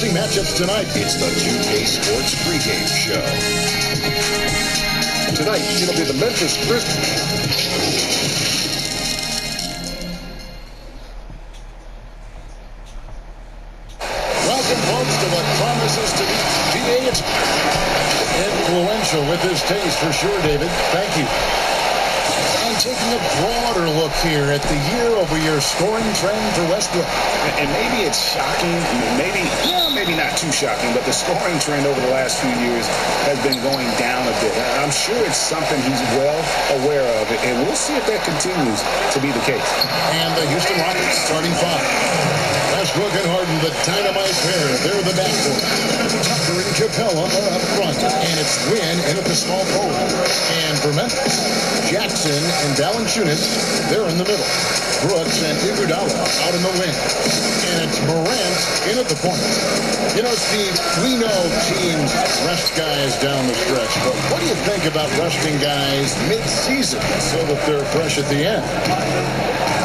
interesting matchups tonight. It's the 2K Sports pregame show. Tonight, it'll be the Memphis Grizzlies. Welcome, folks, to what promises to be influential with this taste for sure, David. Thank you. And taking a broader look here at the year-over-year scoring trend for Westbrook. And maybe it's shocking, maybe not too shocking, but the scoring trend over the last few years has been going down a bit. I'm sure it's something he's well aware of, and we'll see if that continues to be the case. And the Houston Rockets starting five. Westbrook and Harden, the dynamite pair. They're the backcourt. Tucker and Capella are up front. And it's Wynn in at the small forward. And for Memphis, Jackson and Valanciunas, they're in the middle. Brooks and Iguodala out in the wing. And it's Morant in at the point. You know, Steve, we know teams rest guys down the stretch, but what do you think about resting guys mid-season so that they're fresh at the end?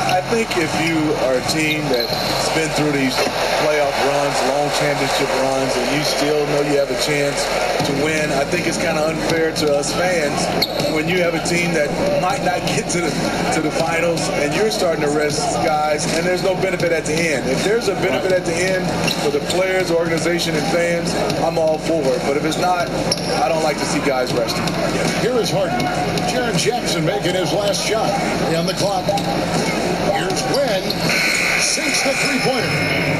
I think if you are a team that's been through these playoff runs, long championship runs, and you still know you have a chance to win, I think it's kind of unfair to us fans when you have a team that might not get to the finals and you're starting to rest guys and there's no benefit at the end. If there's a benefit at the end for the players, organization, and fans, I'm all for it. But if it's not, I don't like to see guys resting. Here is Harden. Jaren Jackson making his last shot on the clock. Here's Wynn. Sinks the three-pointer.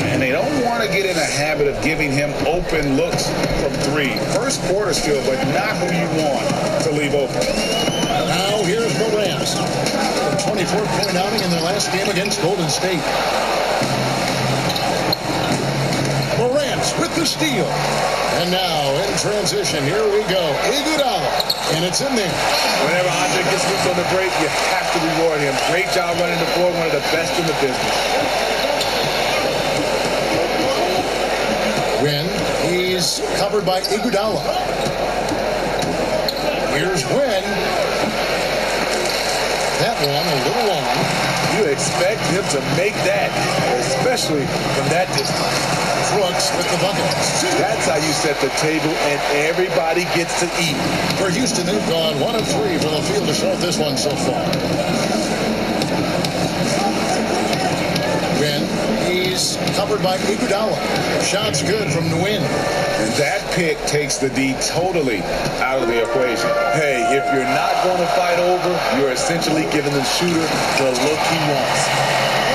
And they don't want to get in a habit of giving him open looks from three. First quarter still, but not who you want to leave open. Now here's Morant. A 24-point outing in their last game against Golden State. Morant with the steal. And now in transition, here we go. Iguodala. And it's in there. Whenever Andre gets loose on the break, you have to reward him. Great job running the floor, one of the best in the business. Wynn, he's covered by Iguodala. Here's Wynn. That one a little long. You expect him to make that, especially from that distance. Brooks with the bucket. That's how you set the table, and everybody gets to eat. For Houston, they've gone 1 of 3 from the field to start this one so far. Wynn, he's covered by Iguodala. Shot's good from the win. And that pick takes the D totally out of the equation. Hey, if you're not going to fight over, you're essentially giving the shooter the look he wants.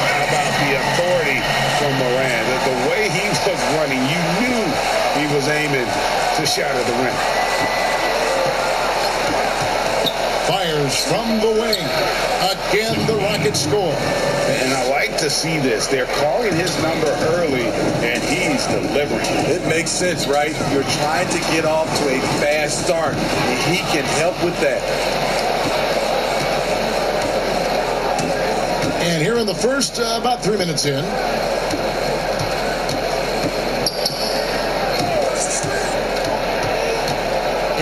How about the authority from Morant? The way he was running, you knew he was aiming to shatter the rim. Fires from the wing. Again, the Rockets score. And I like to see this. They're calling his number early, and he's delivering. It makes sense, right? You're trying to get off to a fast start, and he can help with that. And here in the first, about 3 minutes in.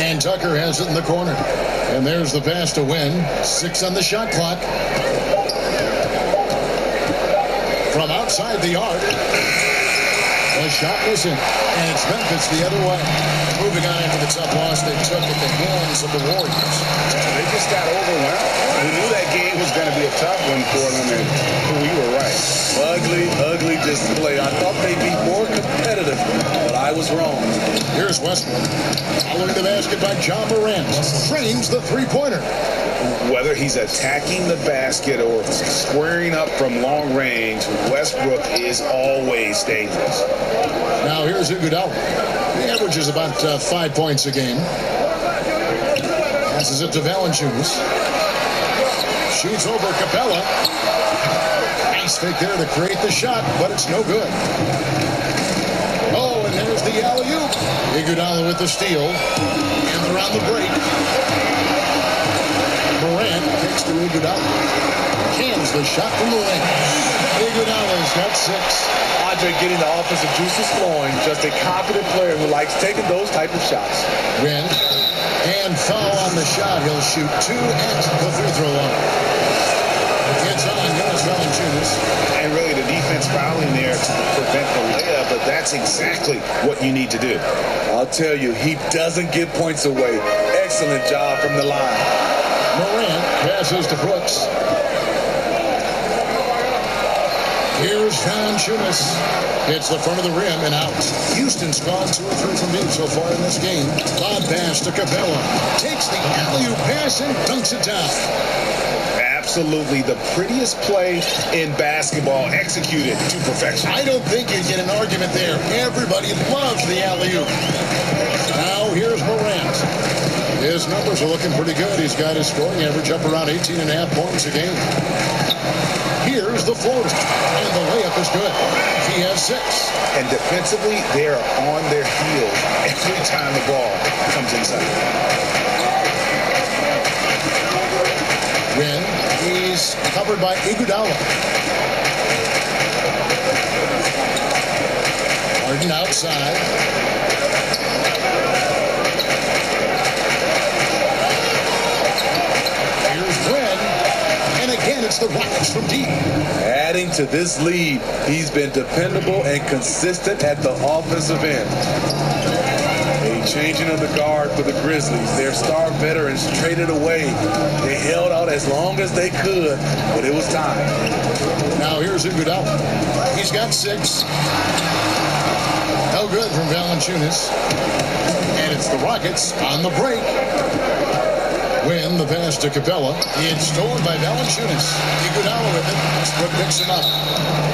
And Tucker has it in the corner. And there's the pass to Wynn. 6 on the shot clock. From outside the arc. The shot was in. And it's Memphis the other way. Moving on after the tough loss they took at the hands of the Warriors. They just got overwhelmed. We knew that game was going to be a tough one for them, and we were right. Ugly display. I thought they'd be more competitive, but I was wrong. Here's Westbrook. Following the basket by John Morant. Frames the three-pointer. Whether he's attacking the basket or squaring up from long range, Westbrook is always dangerous. Now here's Iguodala. He averages about 5 points a game. Passes it to Valanciunas. Shoots over Capella. Nice fake there to create the shot, but it's no good. Oh, and there's the alley-oop. Iguodala with the steal. And they're on the break. Morant takes to Iguodala. Cans the shot from the wing. Iguodala's got 6. Andre getting the offensive juices flowing. Just a confident player who likes taking those type of shots. Win. And foul on the shot. He'll shoot 2 at the free throw line. It's on. Here's Valanciunas. And really the defense fouling there to prevent the layup, but that's exactly what you need to do. I'll tell you, he doesn't give points away. Excellent job from the line. Morant passes to Brooks. Here's Valanciunas. Hits the front of the rim and out. Houston's gone 2 or 3 from deep so far in this game. Lob pass to Capella. Takes the alley-oop pass and dunks it down. Absolutely the prettiest play in basketball, executed to perfection. I don't think you get an argument there. Everybody loves the alley-oop. Now here's Morant. His numbers are looking pretty good. He's got his scoring average up around 18.5 points a game. Here's the floater, and the layup is good. He has 6. And defensively, they are on their heels every time the ball comes inside. Win. He's covered by Iguodala. Harden outside. Here's Win. And again, it's the Rockets from deep. Adding to this lead, he's been dependable and consistent at the offensive end. A changing of the guard for the Grizzlies. Their star veterans traded away. They held out as long as they could, but it was time. Now here's Iguodala. He's got 6. No good from Valanciunas. And it's the Rockets on the break. Win the pass to Capella. It's stolen by Valanciunas. Iguodala with it. Westbrook picks him up.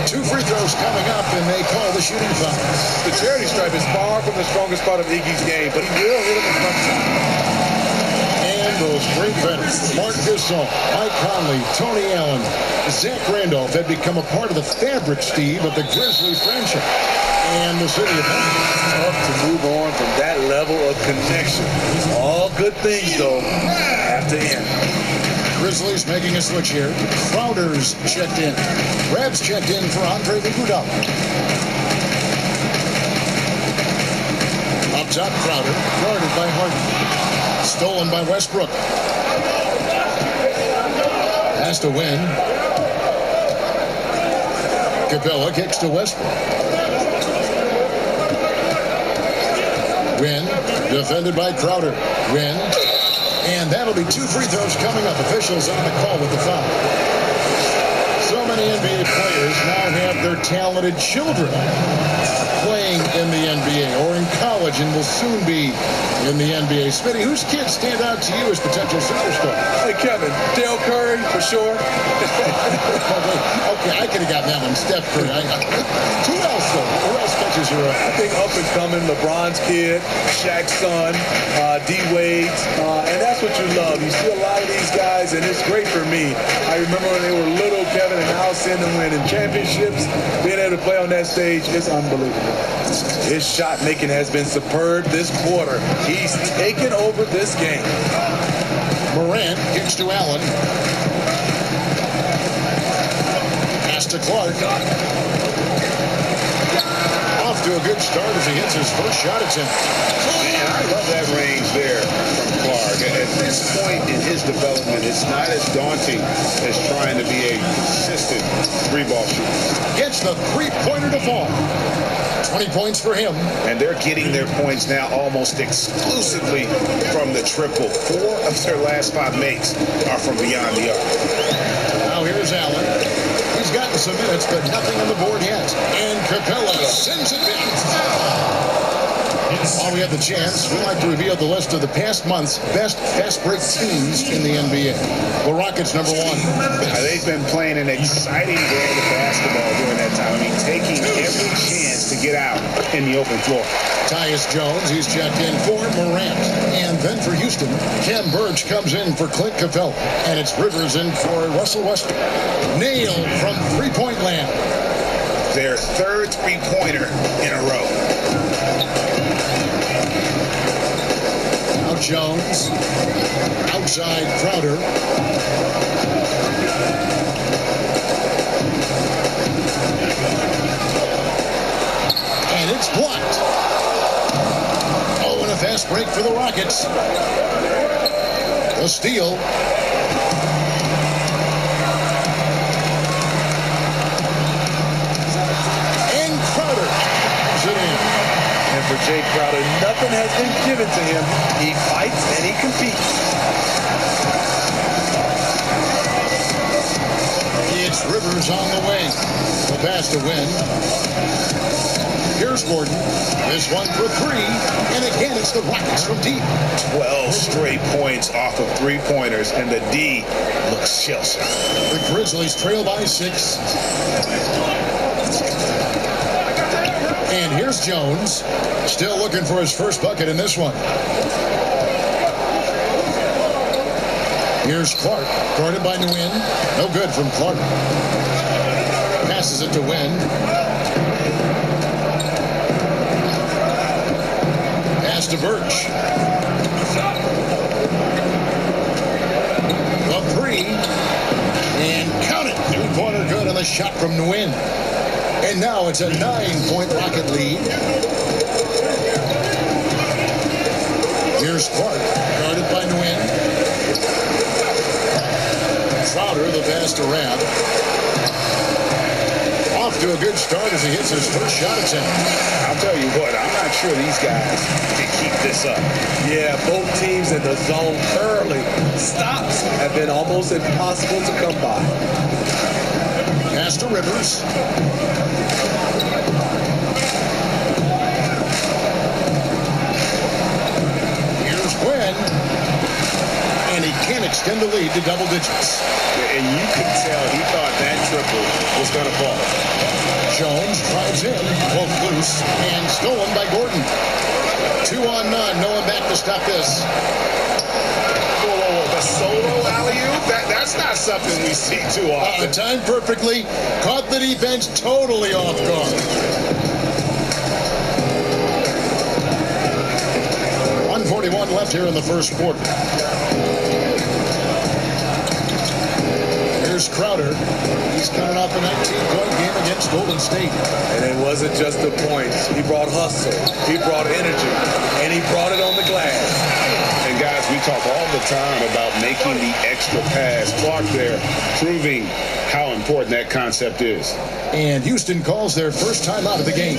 2 free throws coming up, and they call the shooting foul. The charity stripe is far from the strongest part of Iggy's game, but he will hit him in front time. And those great veterans, Mark Gasol, Mike Conley, Tony Allen, Zach Randolph had become a part of the fabric, Steve, of the Grizzlies franchise. And the city of Tough to move on from that level of connection. All good things, though, have to end. Grizzlies making a switch here. Crowder's checked in. Rab's checked in for Andre Iguodala. Up top, Crowder, guarded by Harden. Stolen by Westbrook. Has to Win. Capella kicks to Westbrook. Win, defended by Crowder. Win, and that'll be 2 free throws coming up. Officials on the call with the foul. So many NBA players now have their talented children playing in the NBA or in college and will soon be in the NBA. Smitty, whose kids stand out to you as potential superstars? Hey, Kevin, Dale Curry, for sure. Okay, I could have gotten that one. Steph Curry. Who else, though? Who else catches your eye? I think up and coming, LeBron's kid, Shaq's son, D-Wade, and that's what you love. You see a lot of these guys, and it's great for me. I remember when they were little, Kevin, and now seeing them winning championships, being able to play on that stage, it's unbelievable. His shot making has been superb this quarter. He's taken over this game. Morant kicks to Allen. Pass to Clark. Off to a good start as he hits his first shot attempt. Man, I love that range there from Clark. At this point in his development, it's not as daunting as trying to be a consistent 3-ball shooter. Gets the 3-pointer to fall. 20 points for him. And they're getting their points now almost exclusively from the triple. 4 of their last 5 makes are from beyond the arc. Now here's Allen. He's gotten some minutes, but nothing on the board yet. And Capella sends it down. While we have the chance, we'd like to reveal the list of the past month's best fast break teams in the NBA. The Rockets, number 1. They've been playing an exciting brand of basketball during that time. I mean, taking every chance to get out in the open floor. Tyus Jones, he's checked in for Morant. And then for Houston, Cam Birch comes in for Clint Capella. And it's Rivers in for Russell Westbrook. Nailed from three-point land. Their 3rd 3-pointer in a row. Now Jones, outside Crowder. And it's blocked. Oh, and a fast break for the Rockets. The steal. for Jay Crowder. Nothing has been given to him. He fights and he competes. It's Rivers on the wing. The pass to Wynn. Here's Gordon. This one for three. And again, it's the Rockets from deep. 12 straight points off of three-pointers, and the D looks shell-shocked. The Grizzlies trail by 6. And here's Jones. Still looking for his first bucket in this one. Here's Clark. Guarded by Nguyen. No good from Clark. Passes it to Wynn. Pass to Birch. The three. And count it. Three-pointer good on the shot from Nguyen. And now it's a 9-point Rocket lead. Here's Clark. Guarded by Nguyen. Crowder, the pass to Rabb. Off to a good start as he hits his first shot attempt. I'll tell you what, I'm not sure these guys can keep this up. Yeah, both teams in the zone early. Stops have been almost impossible to come by. Pass to Rivers. Here's Wynn. And he can't extend the lead to double digits. And you could tell he thought that triple was going to fall. Jones drives in, both loose, and stolen by Gordon. 2 on none, no one back to stop this. Whoa, the solo alley-oop? That's not something we see too often. Timed perfectly, caught the defense totally off guard. 1:41 left here in the first quarter. Here's Crowder. He's coming off a 19-point game against Golden State. And it wasn't just the points. He brought hustle. He brought energy. And he brought it on the glass. And guys, we talk all the time about making the extra pass. Clark there proving how important that concept is. And Houston calls their first time out of the game.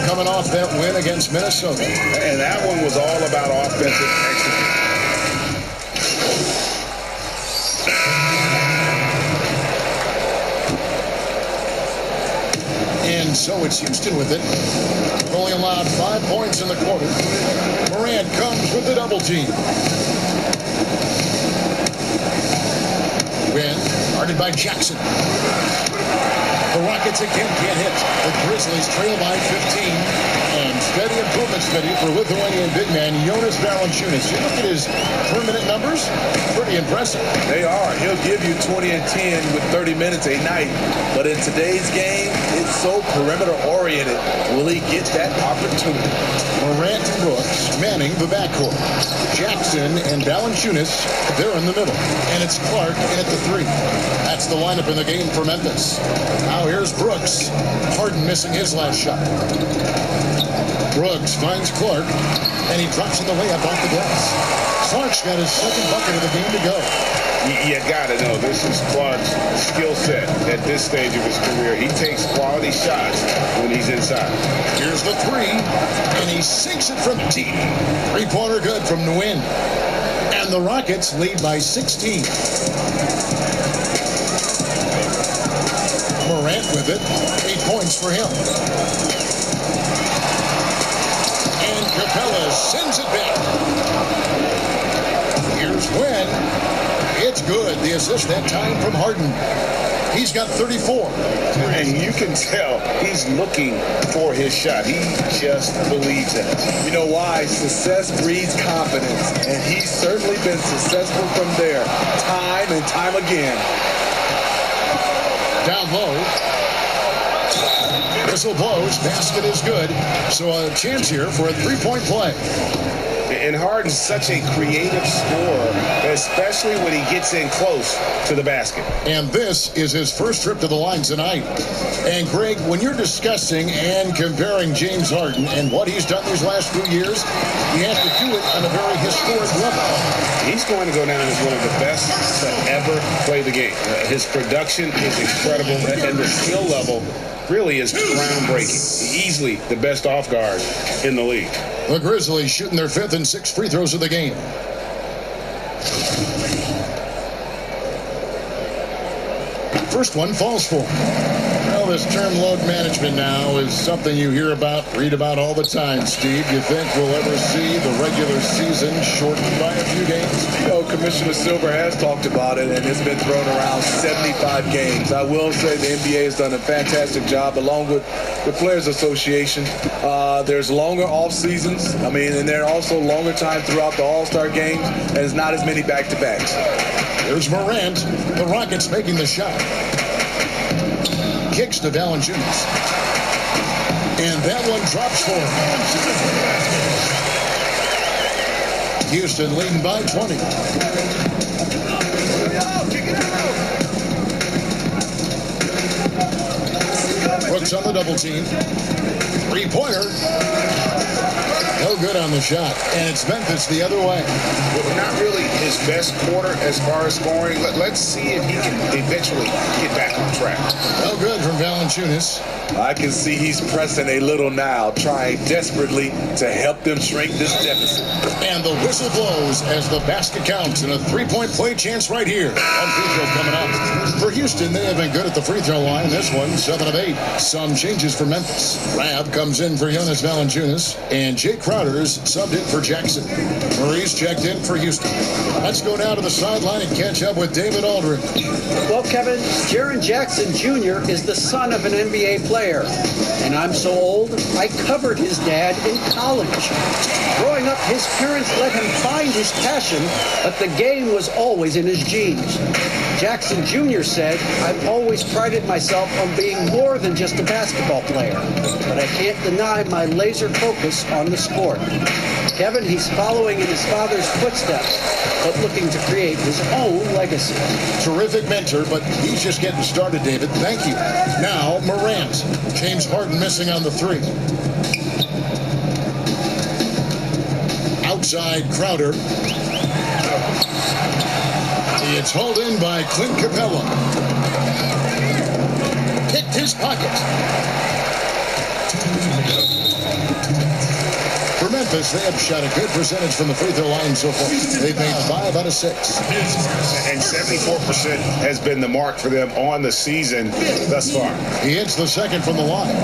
Coming off that win against Minnesota. And that one was all about offensive execution. And so it's Houston with it. Only allowed 5 points in the quarter. Morant comes with the double team. Wynn, guarded by Jackson. The Rockets again can't hit. The Grizzlies trail by 15. And steady improvements video for Lithuanian big man Jonas Valanciunas. You look at his per-minute numbers, pretty impressive. They are. He'll give you 20 and 10 with 30 minutes a night. But in today's game, it's so perimeter-oriented. Will he get that opportunity? Morant and Brooks manning the backcourt. Jackson and Valanciunas, they're in the middle. And it's Clark in at the three. That's the lineup in the game for Memphis. Now here's Brooks. Harden missing his last shot. Brooks finds Clark, and he drops in the layup off the glass. Clark's got his second bucket of the game to go. You got to know, this is Clark's skill set at this stage of his career. He takes quality shots when he's inside. Here's the three, and he sinks it from deep. Three-pointer good from Nguyen. And the Rockets lead by 16. Morant with it. 8 points for him. And Capella sends it back. Here's Wynn. It's good. The assist that time from Harden. He's got 34. And you can tell he's looking for his shot. He just believes in it. You know why? Success breeds confidence. And he's certainly been successful from there, time and time again. Down low. Whistle blows. Basket is good. So a chance here for a three-point play. And Harden's such a creative scorer, especially when he gets in close to the basket. And this is his first trip to the line tonight. And Greg, when you're discussing and comparing James Harden and what he's done these last few years, he has to do it on a very historic level. He's going to go down as one of the best to ever play the game. His production is incredible, and the skill level really is groundbreaking. Easily the best off guard in the league. The Grizzlies shooting their 5th and 6th free throws of the game. First one falls for him. Well, this term load management now is something you hear about, read about all the time, Steve. You think we'll ever see the regular season shortened by a few games? You know, Commissioner Silver has talked about it, and it's been thrown around 75 games. I will say the NBA has done a fantastic job, along with the Players Association. There's longer off seasons. I mean, and there are also longer time throughout the All-Star games, and there's not as many back-to-backs. Here's Morant. The Rockets making the shot. Kicks to Valanciunas. And that one drops for him. Houston leading by 20. Brooks on the double team. Three-pointer. No good on the shot. And it's Memphis the other way. Well, not really his best quarter as far as scoring. Let's see if he can eventually get back on track. No good from Valanciunas. I can see he's pressing a little now, trying desperately to help them shrink this deficit. And the whistle blows as the basket counts, and a three-point play chance right here. One free throw coming up. For Houston, they have been good at the free throw line. This one, 7 of 8. Some changes for Memphis. Rab comes in for Jonas Valanciunas, and Jay Crowder's subbed in for Jackson. Murray's checked in for Houston. Let's go down to the sideline and catch up with David Aldridge. Well, Kevin, Jaren Jackson Jr. is the son of an NBA player. And I'm so old, I covered his dad in college. Growing up, his parents let him find his passion, but the game was always in his genes. Jackson Jr. said, I've always prided myself on being more than just a basketball player, but I can't deny my laser focus on the sport. Kevin, he's following in his father's footsteps, but looking to create his own legacy. Terrific mentor, but he's just getting started, David. Thank you. Now, Morant. James Harden missing on the 3. Outside Crowder. It's hauled in by Clint Capella. Picked his pocket. For Memphis, they have shot a good percentage from the free throw line so far. They've made 5 out of 6. And 74% has been the mark for them on the season thus far. He hits the second from the line.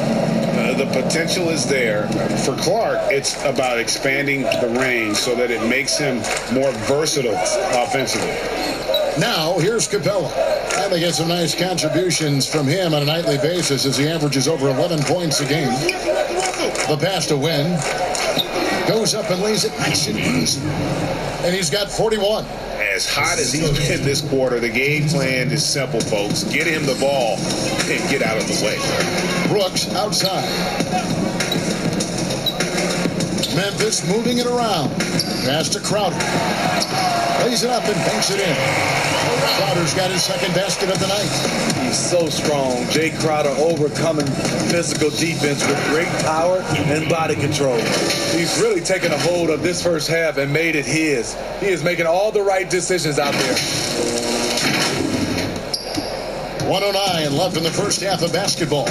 The potential is there. For Clark, it's about expanding the range so that it makes him more versatile offensively. Now, here's Capella. And they get some nice contributions from him on a nightly basis as he averages over 11 points a game. The pass to Wynn. Goes up and lays it nice and easy. And he's got 41. As hot as he's been this quarter, the game plan is simple, folks. Get him the ball and get out of the way. Brooks outside. Memphis moving it around. Pass to Crowder. Lays it up and banks it in. Crowder's got his second basket of the night. He's so strong. Jay Crowder overcoming physical defense with great power and body control. He's really taken a hold of this first half and made it his. He is making all the right decisions out there. 1:09 left in the first half of basketball.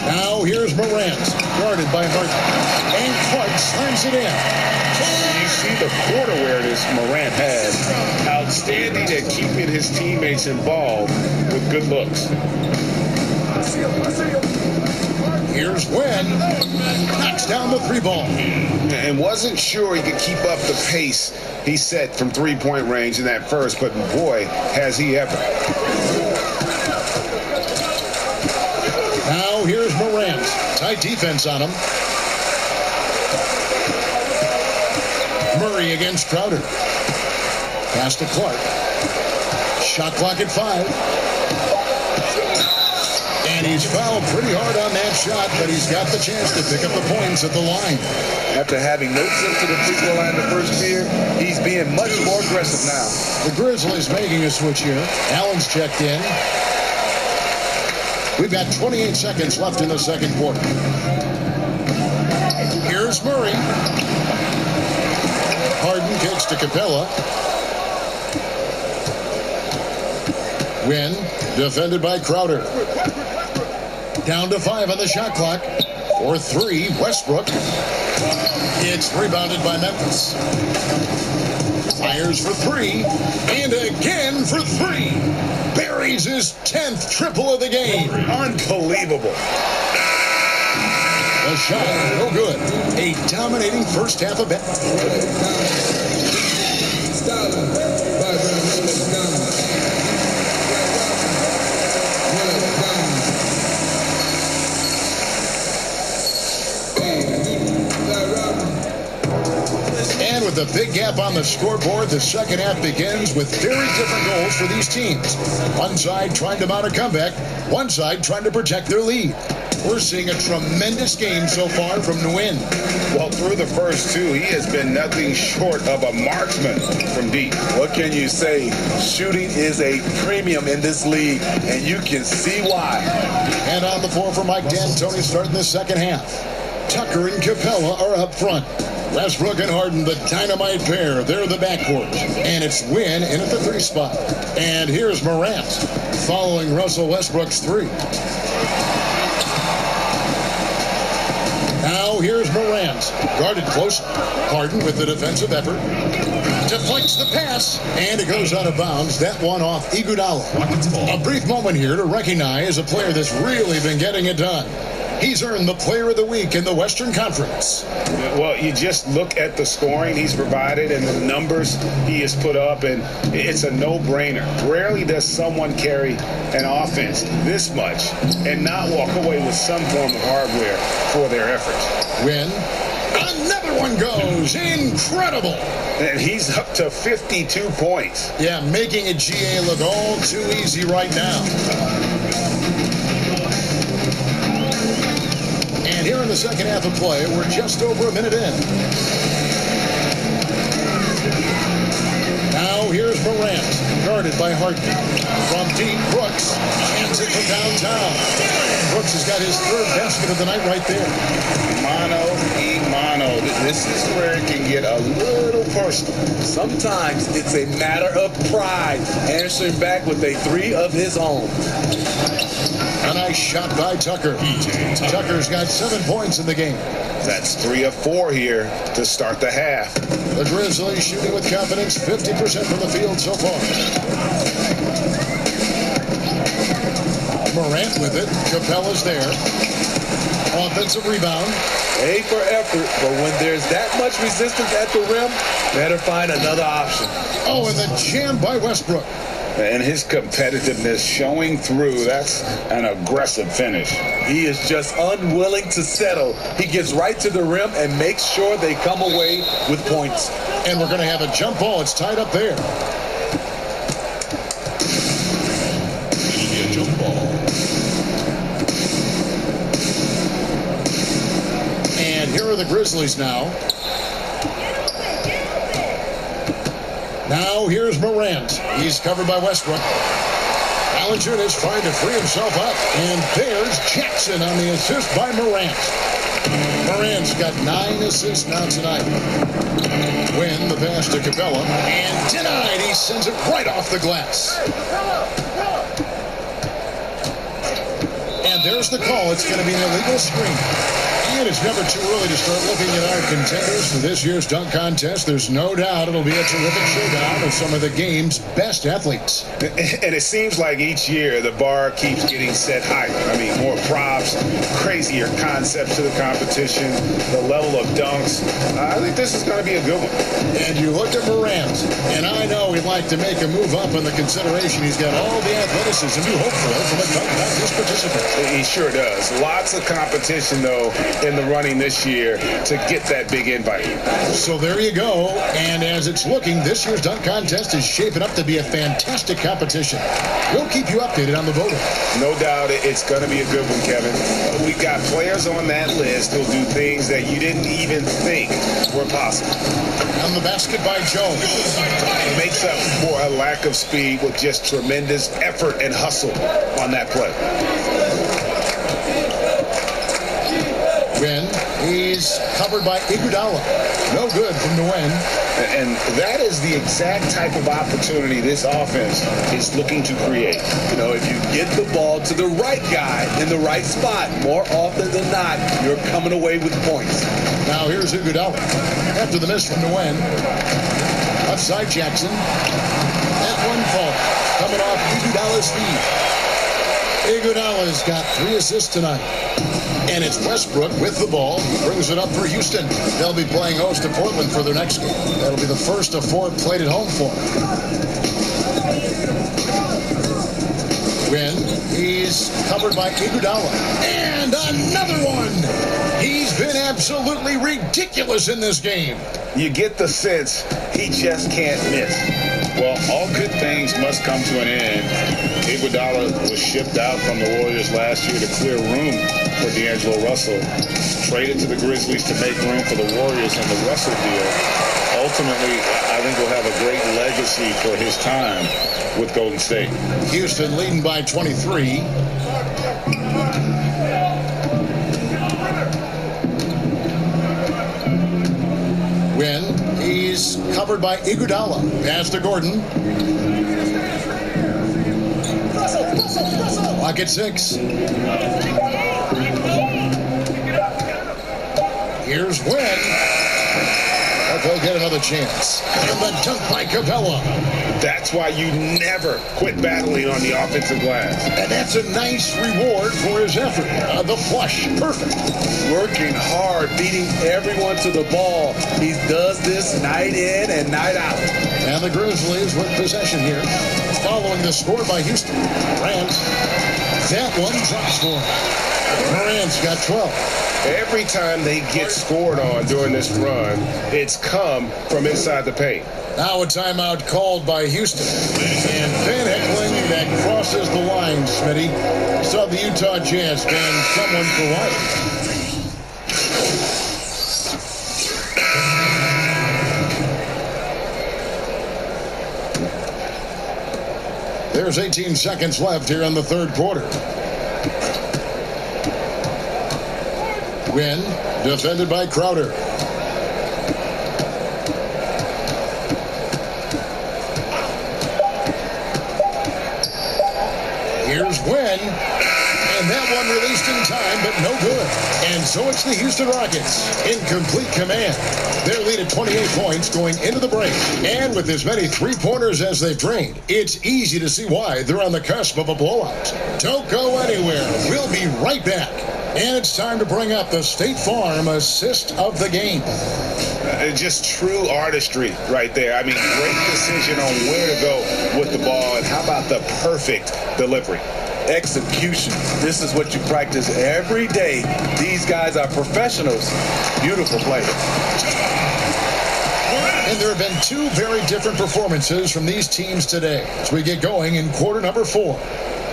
Now here's Morant, guarded by Harden. And Clark slams it in. You see the court awareness Morant has. Outstanding at keeping his teammates involved with good looks. Here's Wynn. Knocks down the 3 ball. And wasn't sure he could keep up the pace he set from three-point range in that first, but boy, has he ever. Now here's Morant. Tight defense on him. Murray against Crowder. Pass to Clark. Shot clock at 5. And he's fouled pretty hard on that shot, but he's got the chance to pick up the points at the line. After having no trip to the free throw line the first year, he's being much more aggressive now. The Grizzlies making a switch here. Allen's checked in. We've got 28 seconds left in the second quarter. Here's Murray. Harden kicks to Capella. Wynn, defended by Crowder. Down to 5 on the shot clock. For 3, Westbrook. It's rebounded by Memphis. Fires for 3. And again for 3. Buries his 10th triple of the game. Unbelievable. The shot, no good. A dominating first half of it. And with a big gap on the scoreboard, the second half begins with very different goals for these teams. One side trying to mount a comeback, one side trying to protect their lead. We're seeing a tremendous game so far from Nguyen. Well, through the first 2, he has been nothing short of a marksman from deep. What can you say? Shooting is a premium in this league, and you can see why. And on the floor for Mike D'Antoni starting the second half. Tucker and Capella are up front. Westbrook and Harden, the dynamite pair. They're the backcourt. And it's Wynn in at the 3 spot. And here's Morant following Russell Westbrook's 3. Now here's Morant, guarded close. Harden with the defensive effort. Deflects the pass, and it goes out of bounds. That one off Iguodala. A brief moment here to recognize a player that's really been getting it done. He's earned the Player of the Week in the Western Conference. Well, you just look at the scoring he's provided and the numbers he has put up, and it's a no-brainer. Rarely does someone carry an offense this much and not walk away with some form of hardware for their efforts. Win. Another one goes. Incredible. And he's up to 52 points. Yeah, making a GA look all too easy right now. And here in the second half of play, we're just over a minute in. Now here's Morant, guarded by Harden. From deep, Brooks hands it from downtown. Brooks has got his 3rd basket of the night right there. Mano y mano. This is where it can get a little personal. Sometimes it's a matter of pride, answering back with a 3 of his own. A nice shot by Tucker. Tucker's got 7 points in the game. That's 3 of 4 here to start the half. The Grizzlies shooting with confidence, 50% from the field so far. Morant with it. Capella's there. Offensive rebound. A for effort, but when there's that much resistance at the rim, better find another option. Oh, and the jam by Westbrook. And his competitiveness showing through. That's an aggressive finish. He is just unwilling to settle. He gets right to the rim and makes sure they come away with points. And we're going to have a jump ball. It's tied up there. A jump ball. And here are the Grizzlies now. Now here's Morant. He's covered by Westbrook. Valanciunas trying to free himself up. And there's Jackson on the assist by Morant. Morant's got 9 assists now tonight. Win the pass to Capella. And denied. He sends it right off the glass. And there's the call. It's going to be an illegal screen. And it's never too early to start looking at our contenders for this year's dunk contest. There's no doubt it'll be a terrific showdown of some of the game's best athletes. And it seems like each year the bar keeps getting set higher. I mean, more props, crazier concepts to the competition, the level of dunks. I think this is going to be a good one. And you look at Morant, and I know he'd like to make a move up in the consideration. He's got all the athleticism you hope for from a dunk contest participant. He sure does. Lots of competition, though, in the running this year to get that big invite. So there you go. And as it's looking, this year's dunk contest is shaping up to be a fantastic competition. We'll keep you updated on the voting. No doubt it's going to be a good one, Kevin. We got players on that list who'll do things that you didn't even think were possible. On the basket by Jones. It makes up for a lack of speed with just tremendous effort and hustle on that play. Win. He's covered by Iguodala. No good from Nguyen. And that is the exact type of opportunity this offense is looking to create. You know, if you get the ball to the right guy in the right spot, more often than not, you're coming away with points. Now here's Iguodala. After the miss from Nguyen. Upside Jackson. That one fall. Coming off Iguodala's feet. Iguodala's got 3 assists tonight. And it's Westbrook with the ball. Brings it up for Houston. They'll be playing host to Portland for their next game. That'll be the first of 4 played at home for them. Win. He's covered by Iguodala. And another one. He's been absolutely ridiculous in this game. You get the sense he just can't miss. Well, all good things must come to an end. Iguodala was shipped out from the Warriors last year to clear room for D'Angelo Russell. Traded to the Grizzlies to make room for the Warriors in the Russell deal. Ultimately, I think we'll have a great legacy for his time with Golden State. Houston leading by 23. Win. He's covered by Iguodala. Pass to Gordon. Clock at 6. Here's Win. But they'll get another chance. And the dunk by Capella. That's why you never quit battling on the offensive glass. And that's a nice reward for his effort. The flush. Perfect. Working hard, beating everyone to the ball. He does this night in and night out. And the Grizzlies with possession here. Following the score by Houston. Morant. That one drops for him. Morant's got 12. Every time they get scored on during this run, it's come from inside the paint. Now a timeout called by Houston. And Van Heckling that crosses the line, Smitty. Saw the Utah Jazz ban someone for life. There's 18 seconds left here in the third quarter. Win, defended by Crowder. Here's Win, and that one released in time, but no good. And so it's the Houston Rockets in complete command. Their lead at 28 points going into the break. And with as many three-pointers as they've drained, it's easy to see why they're on the cusp of a blowout. Don't go anywhere. We'll be right back. And it's time to bring up the State Farm assist of the game. Just true artistry right there. I mean, great decision on where to go with the ball. And how about the perfect delivery? Execution. This is what you practice every day. These guys are professionals. Beautiful play. And there have been 2 very different performances from these teams today as we get going in quarter number 4.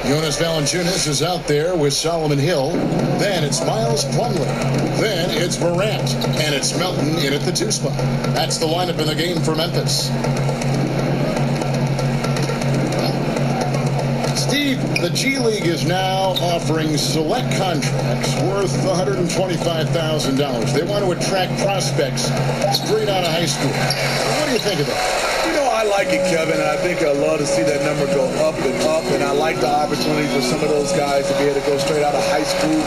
Jonas Valanciunas is out there with Solomon Hill. Then it's Miles Plumlee. Then it's Morant. And it's Melton in at the 2 spot. That's the lineup in the game for Memphis. Steve, the G League is now offering select contracts worth $125,000. They want to attract prospects straight out of high school. What do you think of that? You know, I like it, Kevin, and I think I'd love to see that number go up and up, and I like the opportunity for some of those guys to be able to go straight out of high school.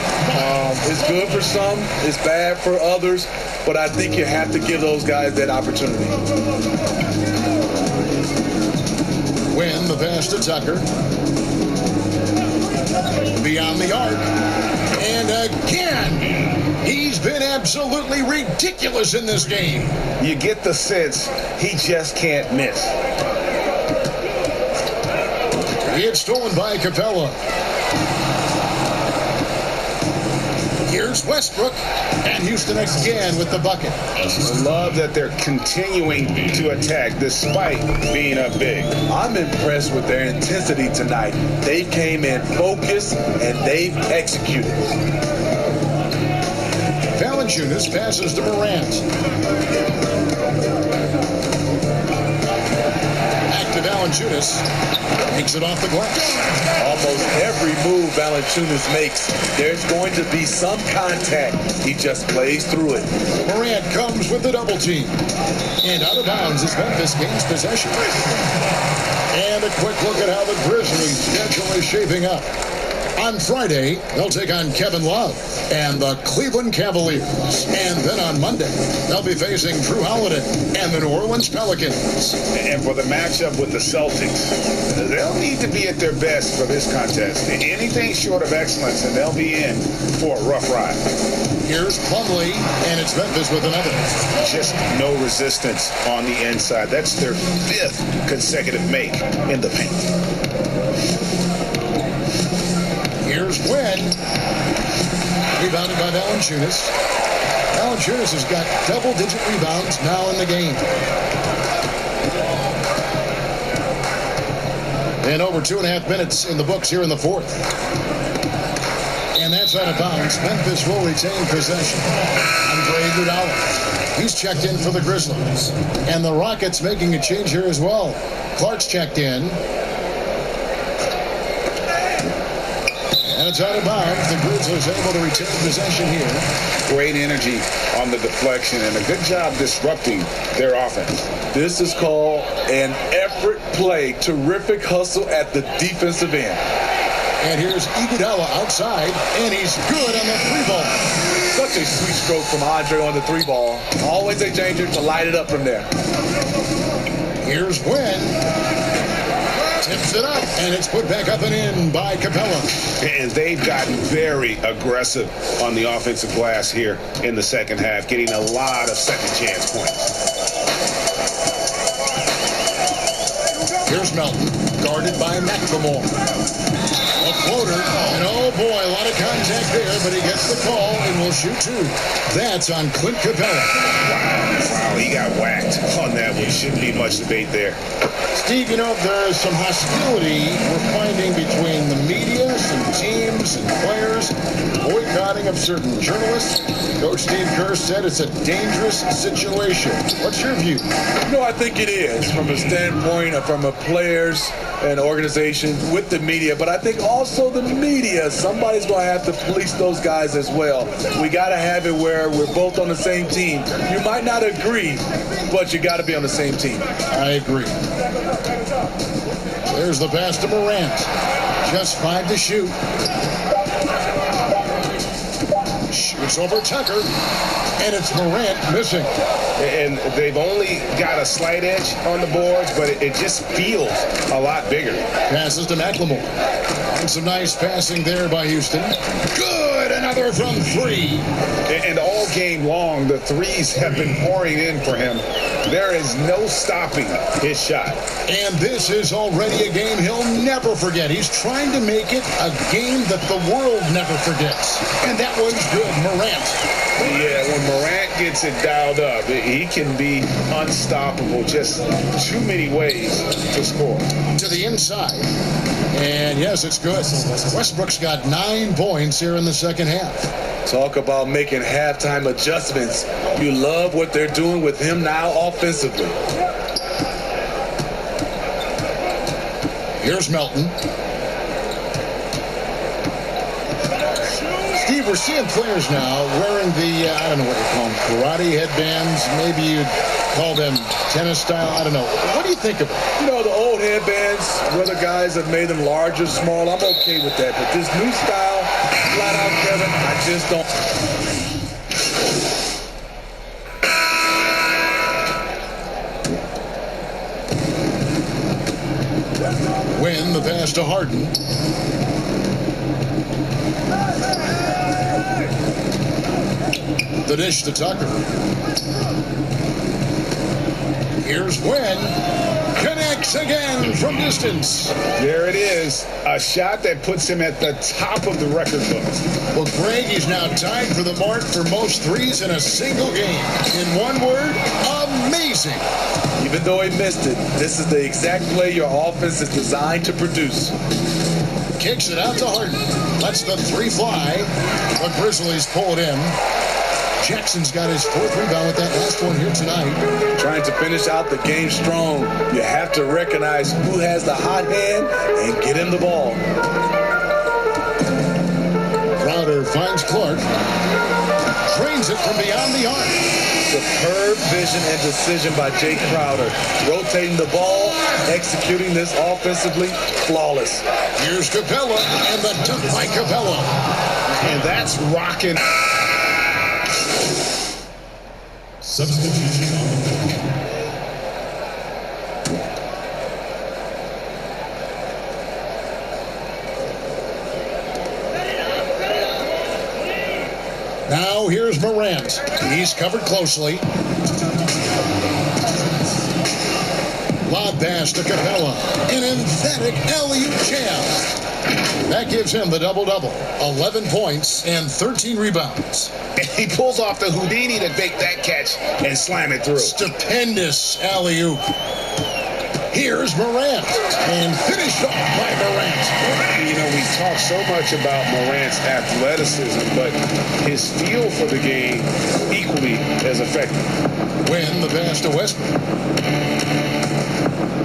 It's good for some, it's bad for others, but I think you have to give those guys that opportunity. Win the pass to Tucker. Beyond the arc. And again, he's been absolutely ridiculous in this game. You get the sense he just can't miss. It's stolen by Capella. Here's Westbrook, and Houston again with the bucket. I love that they're continuing to attack despite being up big. I'm impressed with their intensity tonight. They came in focused and they've executed. Valanciunas passes to Morant. Back to Valanciunas. Takes it off the glass. Almost every move Valanciunas makes, there's going to be some contact. He just plays through it. Morant comes with the double team. And out of bounds as Memphis gains possession. And a quick look at how the Grizzlies' schedule is shaping up. On Friday, they'll take on Kevin Love and the Cleveland Cavaliers. And then on Monday, they'll be facing Drew Holiday and the New Orleans Pelicans. And for the matchup with the Celtics, they'll need to be at their best for this contest. Anything short of excellence, and they'll be in for a rough ride. Here's Plumlee, and it's Memphis with another. Just no resistance on the inside. That's their 5th consecutive make in the paint. Here's Wynn. Rebounded by Valanciunas. Valanciunas has got double-digit rebounds now in the game. And over 2.5 minutes in the books here in the 4th. And that's out of bounds. Memphis will retain possession. Andre Iguodala. He's checked in for the Grizzlies. And the Rockets making a change here as well. Clark's checked in. And it's out of bounds. The Grizzlies able to retain possession here. Great energy on the deflection and a good job disrupting their offense. This is called an effort play. Terrific hustle at the defensive end. And here's Iguodala outside, and he's good on the 3-ball. Such a sweet stroke from Andre on the 3-ball. Always a danger to light it up from there. Here's Wynn. Tips it up, and it's put back up and in by Capella. And they've gotten very aggressive on the offensive glass here in the second half, getting a lot of second chance points. Here's Melton, guarded by McLemore. A floater, and oh boy, a lot of contact there, but he gets the call and will shoot 2. That's on Clint Capella. Wow, he got whacked on that one. Shouldn't be much debate there. Steve, you know, there's some hostility we're finding between the media, some teams and players, boycotting of certain journalists. Coach Steve Kerr said it's a dangerous situation. What's your view? No, I think it is from a standpoint of from a players and organization with the media, but I think also the media, somebody's going to have to police those guys as well. We got to have it where we're both on the same team. You might not agree, but you got to be on the same team. I agree. There's the pass to Morant. Just 5 to shoot. Shoots over Tucker, and it's Morant missing. And they've only got a slight edge on the boards, but it just feels a lot bigger. Passes to McLemore. And some nice passing there by Houston. Good, another from 3. And all game long, the threes have been pouring in for him. There is no stopping his shot. And this is already a game he'll never forget. He's trying to make it a game that the world never forgets. And that one's good, Morant. Yeah, when Morant gets it dialed up, he can be unstoppable. Just too many ways to score. To the inside. And yes, it's good. Westbrook's got 9 points here in the second half. Talk about making halftime adjustments. You love what they're doing with him now offensively. Here's Melton. Steve, we're seeing players now wearing the, I don't know what you call them, karate headbands. Maybe you'd call them tennis style. I don't know. What do you think of it? You know, the old headbands, whether guys have made them large or small, I'm okay with that. But this new style, flat out, Kevin, I just don't. Win the pass to Harden. The dish to Tucker. Here's Wynn. connects again from distance. There it is. A shot that puts him at the top of the record books. Well, Greg is now tied for the mark for most threes in a single game. In one word, amazing. Even though he missed it, this is the exact play your offense is designed to produce. Kicks it out to Harden. Lets the three fly. The Grizzlies pull it in. Jackson's got his fourth rebound with that last one here tonight. Trying to finish out the game strong, you have to recognize who has the hot hand and get him the ball. Crowder finds Clark. Drains it from beyond the arc. Superb vision and decision by Jay Crowder. Rotating the ball, executing this offensively, flawless. Here's Capella and the dunk by Capella. And that's rocking. Substitution on the bench. Now here's Morant. He's covered closely. Lob pass to Capella. An emphatic alley-oop jam. That gives him the double-double. 11 points and 13 rebounds. And he pulls off the Houdini to make that catch and slam it through. Stupendous alley-oop. Here's Morant. And finished off by Morant. You know, we talk so much about Morant's athleticism, but his feel for the game equally as effective. Win the pass to Westbrook.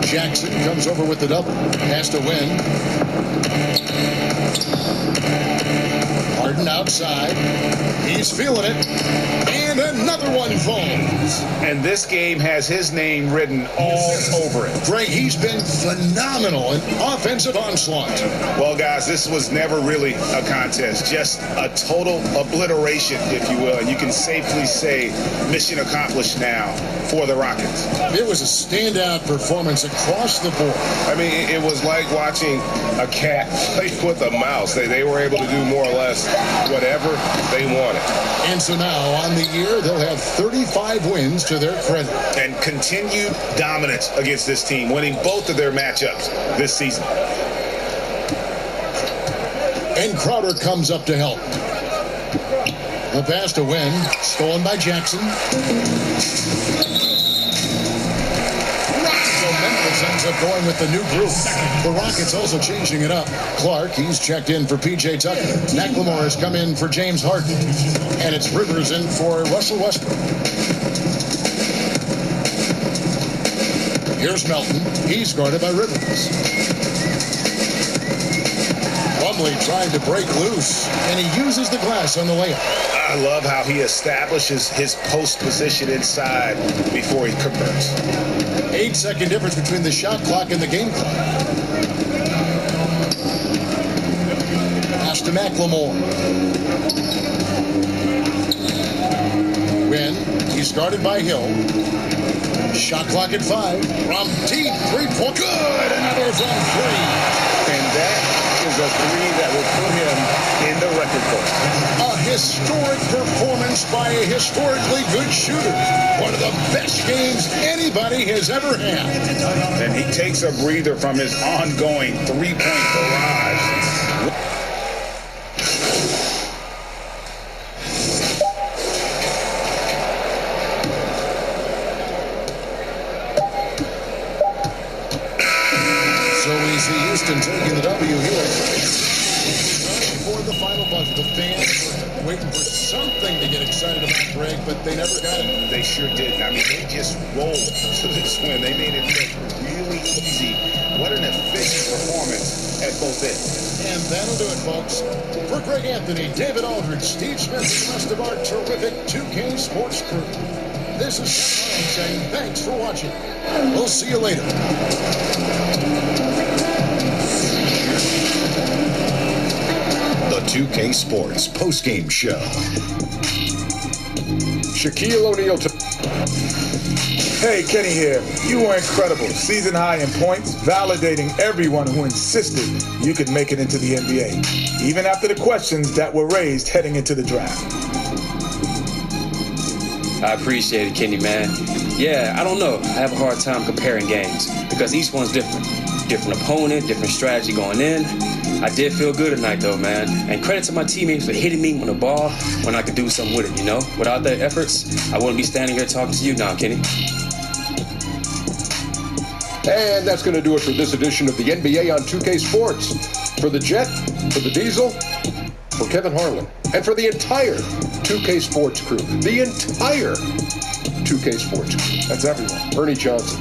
Jackson comes over with the double. Pass to Win. Harden outside. He's feeling it. And another one falls. And this game has his name written all over it. Greg, he's been phenomenal in offensive onslaught. Well, guys, this was never really a contest. Just a total obliteration, if you will. And you can safely say mission accomplished now for the Rockets. It was a standout performance across the board. I mean, it was like watching a cat play with a mouse. They were able to do more or less whatever they wanted. And so now, on the year, they'll have 35 wins to their credit. And continued dominance against this team, winning both of their matchups this season. And Crowder comes up to help. The pass to Win, stolen by Jackson. Memphis ends up going with the new group. The Rockets also changing it up. Clark, he's checked in for P.J. Tucker. McLemore has come in for James Harden. And it's Rivers in for Russell Westbrook. Here's Melton. He's guarded by Rivers. Plumlee trying to break loose, and he uses the glass on the layup. I love how he establishes his post position inside before he converts. 8-second difference between the shot clock and the game clock. Pass to McLemore. Win. He's guarded by Hill. Shot clock at 5. From deep, 3-point. Good! Another from 3. And that is a three that will put him in the record book. A historic performance by a historically good shooter. One of the best games anybody has ever had. And he takes a breather from his ongoing three-point barrage. So we see Houston taking the W here. For the final buzzer, the fans were waiting for something to get excited about, Greg, but they never got it. They sure didn't. I mean, they just rolled to this win. They made it look really easy. What an efficient performance at both ends. And that'll do it, folks. For Greg Anthony, David Aldridge, Steve Smith, and the rest of our terrific 2K Sports crew, this is Sean saying thanks for watching. We'll see you later. The 2K Sports postgame show. Shaquille O'Neal. Hey, Kenny here. You were incredible. Season high in points, validating everyone who insisted you could make it into the NBA, even after the questions that were raised heading into the draft. I appreciate it, Kenny, man. Yeah, I don't know. I have a hard time comparing games. because each one's different. Different opponent, different strategy going in. I did feel good tonight, though, man. And credit to my teammates for hitting me on the ball when I could do something with it, you know? Without their efforts, I wouldn't be standing here talking to you now, Kenny. And that's going to do it for this edition of the NBA on 2K Sports. For the Jet, for the Diesel, for Kevin Harlan, and for the entire 2K Sports crew. The entire 2K Sports crew. That's everyone. Ernie Johnson.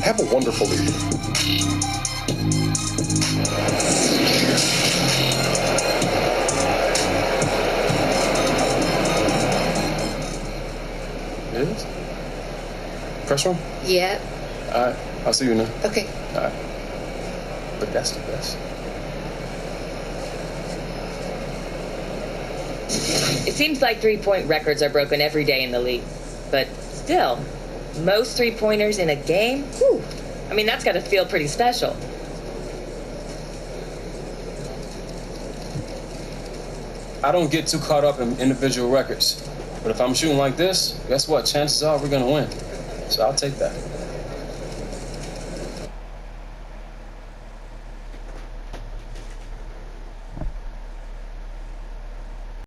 Have a wonderful evening. It is? Press room? Yeah. All right. I'll see you now. Okay. All right. But that's the best. It seems like three-point records are broken every day in the league. But still, most three-pointers in a game? Whew. I mean, that's got to feel pretty special. I don't get too caught up in individual records. But if I'm shooting like this, guess what? Chances are we're going to win. So I'll take that.